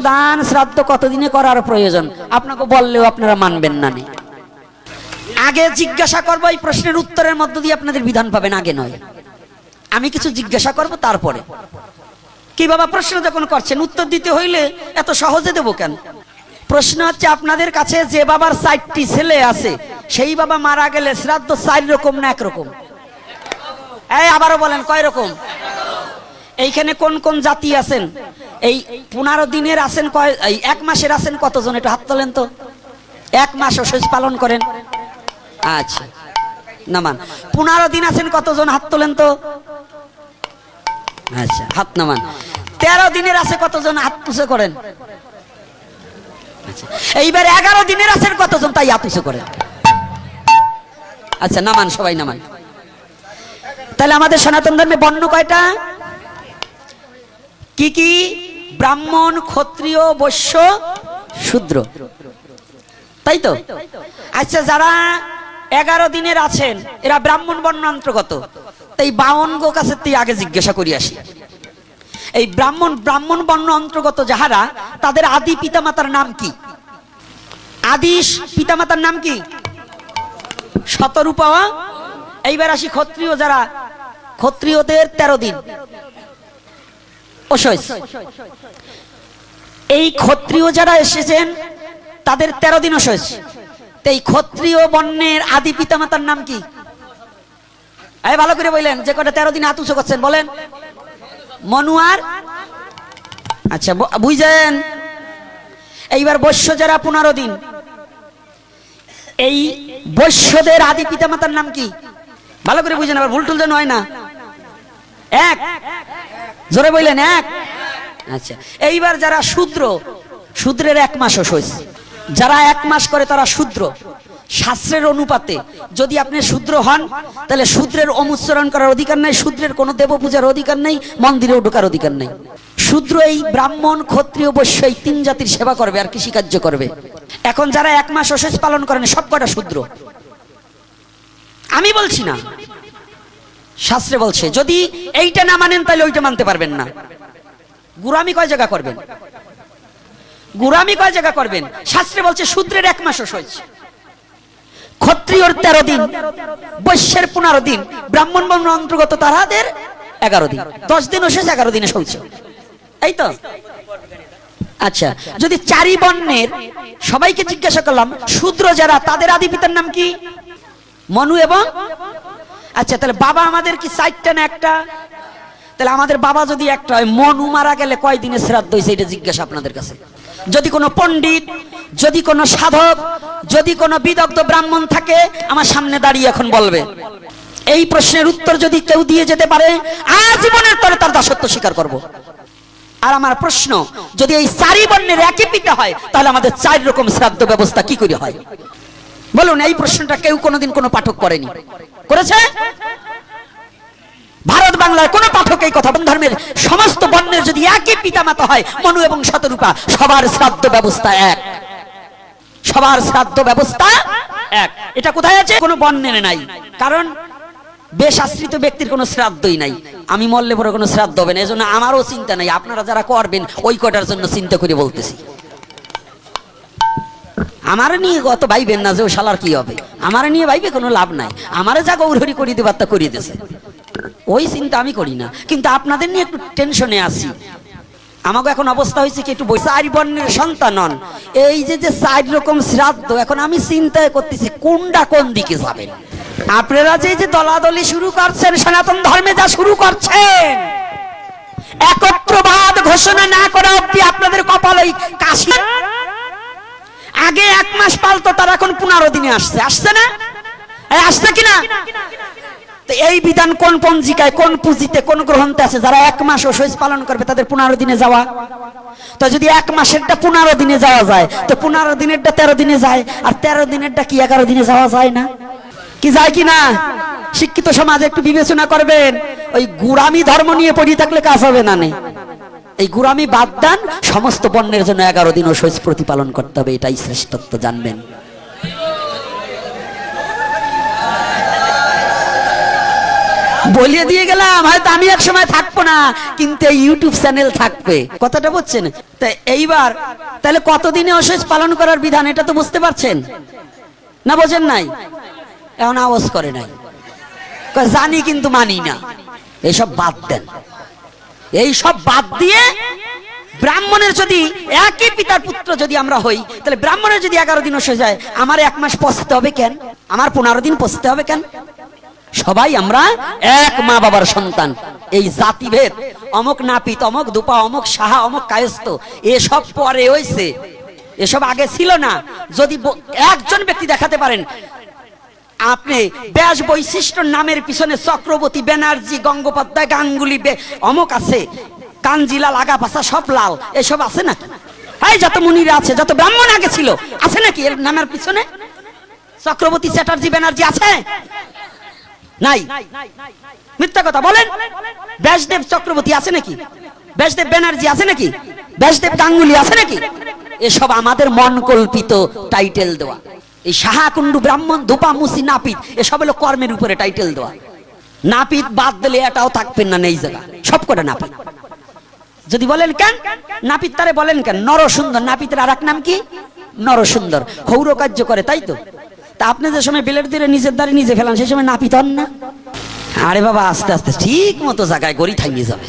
দান শ্রাদ্ধ কতদিনে করার প্রয়োজন আপনাকে বললেও আপনারা মানবেন না। আগে জিজ্ঞাসা করবো, এই প্রশ্নের উত্তরের মধ্য দিয়ে আপনাদের বিধান পাবেন, আগে নয়। আমি কিছু জিজ্ঞাসা করব তারপরে। কি বাবা প্রশ্ন যখন করছেন উত্তর দিতে হইলে এত সহজে দেবো কেন? প্রশ্ন হচ্ছে আপনাদের কাছে যে বাবার 4টি ছেলে আছে সেই বাবা মারা গেলে শ্রাদ্ধ 4 রকম না 1 রকম? এই আবারও বলেন কয় রকম? এইখানে কোন কোন জাতি আছেন? এই 15 দিনের আছেন কয়? এই 1 মাসের আছেন কতজন? একটু হাত তোলেন তো। 1 মাস অসহ্য পালন করেন? আচ্ছা নামান। 15 দিন আছেন কতজন? হাত তোলেন তো। আচ্ছা হাত নামান। 13 দিনের আছে কতজন? হাত তুলে করেন। আচ্ছা এইবার 11 দিনের আছেন কতজন? তাই হাত তুলে করেন। আচ্ছা নামান, সবাই নামান। তাহলে আমাদের সনাতন ধর্মে বর্ণ কয়টা? কি কি? ব্রাহ্মণ, ক্ষত্রিয়, বৈশ্য, শূদ্র, তাই তো? আচ্ছা যারা 11 দিনের আছেন এরা ব্রাহ্মণ বর্ণ অন্তর্গত। এই 52 কাছে আগে জিজ্ঞাসা করি আসি, এই ব্রাহ্মণ বর্ণ অন্তর্গত যাহারা তাদের আদি পিতামাতার নাম কি? আদি পিতামাতার নাম কি? শতরূপা। এইবার আসি ক্ষত্রিয় যারা, ক্ষত্রিয়দের 13 দিন অসহ্য। এই ক্ষত্রিয় যারা এসেছেন তাদের 13 দিন অসহ্য। এই ক্ষত্রিয় বর্ণের আদি পিতামাতার নাম কি? এই ভালো করে বললেন, যে কটা 13 দিন হাত উঁচু করছেন বলেন। মনুয়ার। আচ্ছা বুঝছেন। এইবার বৈশ্য যারা 15 দিন, এই বৈশ্যদের আদি পিতামাতার নাম কি? ভালো করে বুঝেন, আবার ভুল টুল যেন হয় না। 1 জোরে বললেন 1। আচ্ছা এইবার যারা শূদ্র, শূদ্রের 1 মাস অসহ্য। যারা 1 মাস করে তারা শূদ্র। শাস্ত্রের অনুপাতে যদি আপনি শূদ্র হন তাহলে শূদ্রের অনুসরণ করার অধিকার নাই, শূদ্রের কোনো দেব পূজার অধিকার নেই, মন্দিরেও ঢোকার অধিকার নেই। শূদ্র এই ব্রাহ্মণ, ক্ষত্রিয়, বৈশ্য এই 3 জাতির সেবা করবে আর কৃষি কার্য করবে। এখন যারা 1 মাস অসহ্য পালন করেন সব কটা শূদ্র। আমি বলছি না, শাস্ত্রে বলছে। যদি এইটা না মানেন তাহলে ওইটা মানতে পারবেন না। গুরামি কয় জায়গা করবেন? গুরামি কয় জায়গা করবেন? শাস্ত্রে বলছে শূদ্রের 1 মাস অসহ্য, ক্ষত্রিয়র 13 দিন, বৈশ্যের 15 দিন, ব্রাহ্মণ বর্ণ অন্তর্গত তাহাদের 11 দিন। 10 দিন অসহ্য, 11 দিনে শৌচ, এই তো। আচ্ছা যদি 4 বর্ণের সবাইকে জিজ্ঞাসা করলাম, শূদ্র যারা তাদের আদি পিতার নাম কি? মনু এবং। আচ্ছা তাহলে বাবা আমাদের কি 4টা না 1টা? তাহলে আমাদের বাবা যদি 1টা হয়, মনু মারা গেলে কয় দিনে শ্রাদ্ধ হয়েছে এটা জিজ্ঞাসা আপনাদের কাছে। যদি কোনো পণ্ডিত, যদি কোনো সাধক, যদি কোনো বিদগ্ধ ব্রাহ্মণ থাকে আমার সামনে দাঁড়িয়ে এখন বলবে। এই প্রশ্নের উত্তর যদি কেউ দিয়ে যেতে পারে আজীবনের তরে তার দাসত্ব স্বীকার করব। আর আমার প্রশ্ন, যদি এই 4 বর্ণের একই পিতা হয় তাহলে আমাদের 4 রকম শ্রাদ্ধ ব্যবস্থা কি করে হয় বলুন? এই প্রশ্নটা কেউ কোনোদিন কোনো পাঠক করেনি, করেছে? ভারত বাংলার কোন পাঠক এই কথা? ধর্মের সমস্ত বর্ণের যদি একই পিতামাতা হয়, মনু এবং শতরূপা, সবার শ্রাদ্ধ ব্যবস্থা এক, সবার শ্রাদ্ধ ব্যবস্থা এক। এটা কোথায় আছে? কোনো বর্ণের নাই। কারণ বেশ আশ্রিত ব্যক্তির কোনো শ্রাদ্ধই নাই। আমি মরলে পরে কোনো শ্রাদ্ধ হবে না, এজন্য আমারও চিন্তা নাই। আপনারা যারা করবেন ওই কটার জন্য চিন্তা করে বলতেছি। আমার নিয়ে অত ভাইবেন না যে ও শালার কি হবে, আমার নিয়ে ভাইবে কোনো লাভ নাই। আমারে যা গৌরহরি করি দেবার তা করিয়ে দিয়েছে, ওই চিন্তা আমি করি না। কিন্তু আপনাদের নিয়ে একটু টেনশনে আছি। আমাকে এখন অবস্থা হয়েছে কি, একটু 4 বর্ণের সন্তান হন, এই যে 4 রকম শ্রাদ্ধ, এখন আমি চিন্তায় করতেছি কোনটা কোন দিকে যাবেন। আপনারা যে দলাদলি শুরু করছেন, সনাতন ধর্মে যা শুরু করছেন, একত্রবাদ ঘোষণা না করা অবধি আপনাদের কপালে কাশি। আগে 1 মাস পালতো, তার এখন 15 দিনে আসছে, আসছে না? আসছে কিনা? এই বিধান কোন পঞ্জিকায়, কোন পুঁজিতে, কোন গ্রন্থে আছে? যারা 1 মাস অসহ্য পালন করবে তাদের 15 দিনে যাওয়া। তো যদি 1 মাসেরটা 15 দিনে যাওয়া যায়, তো 15 দিনেরটা 13 দিনে যায়, আর 13 দিনেরটা কি 11 দিনে যাওয়া যায় না? কি যায় কি না? শিক্ষিত সমাজ একটু বিবেচনা করবেন। ওই গুরামি ধর্ম নিয়ে পড়ে থাকলে কাজ হবে না। এই গুরামি বাদ দেন, সমস্ত বর্ণের জন্য 11 দিন অসহ্য প্রতিপালন করতে হবে, এটাই শ্রেষ্ঠত্ব জানবেন। বলিয়ে দিয়ে গেলাম, হয়তো আমি এক সময় থাকবো না, কিন্তু এই ইউটিউব চ্যানেল থাকবে। কথাটা বুঝছেন? তাই এইবার তাহলে কতদিনে অশেষ পালন করার বিধান, এটা তো বুঝতে পারছেন না? বোঝেন নাই? এখন আওয়াজ করে নাই, জানি কিন্তু মানি না। এইসব বাদ দেন, এই সব বাদ দিয়ে ব্রাহ্মণের যদি একই পিতার পুত্র যদি আমরা হই, তাহলে ব্রাহ্মণের যদি 11 দিন অশেষ যায়, আমার 1 মাস পচতে হবে কেন? আমার 15 দিন পচতে হবে কেন? সবাই আমরা এক মা বাবার সন্তান। এই জাতিভেদ, অমুক নাপিত, অমুক দুপা, অমুক সাহা, অমুক কায়স্থ, এসব পরে হয়েছে, এসব আগে ছিল না। যদি একজন ব্যক্তি দেখাতে পারেন আপনি ব্যাস বৈশিষ্ট্য নামের পিছনে চক্রবর্তী, ব্যানার্জি, গঙ্গোপাধ্যায়, গাঙ্গুলি, অমুক আছে, কাঞ্জিলাল, আগা পাশা সব লাল, এসব আছে নাকি? এই যত মুনিরা আছে, যত ব্রাহ্মণ আগে ছিল, আছে নাকি এর নামের পিছনে চক্রবর্তী, চ্যাটার্জি, ব্যানার্জি আছে? নাই। মিথ্যা কথা বলেন। ব্যাসদেব চক্রবর্তী আছে নাকি? ব্যাসদেব ব্যানার্জি আছে নাকি? ব্যাসদেব গাঙ্গুলি আছে নাকি? এসব আমাদের মন কল্পিত টাইটেল দেওয়া। এই সাহা, কুণ্ডু, ব্রাহ্মণ, ধোপা, মুসি, নাপিত, এসব হলো কর্মের উপরে টাইটেল দেওয়া। নাপিত বাদ দিলে এটাও থাকবেন না, এই জায়গা সব কটা নাপিত। যদি বলেন কেন নাপিত, তারে বলেন কেন নরসুন্দর? নাপিতের আর এক নাম কি? নরসুন্দর। ক্ষৌর কার্য করে, তাই তো? তা আপনি যে সময় বেলেট দিয়ে নিজের দ্বারে নিজে ফেলান, সেই সময় নাপিত হন না? আরে বাবা, আস্তে আস্তে ঠিক মতো জায়গায় গড়ি থামিয়ে যাবে।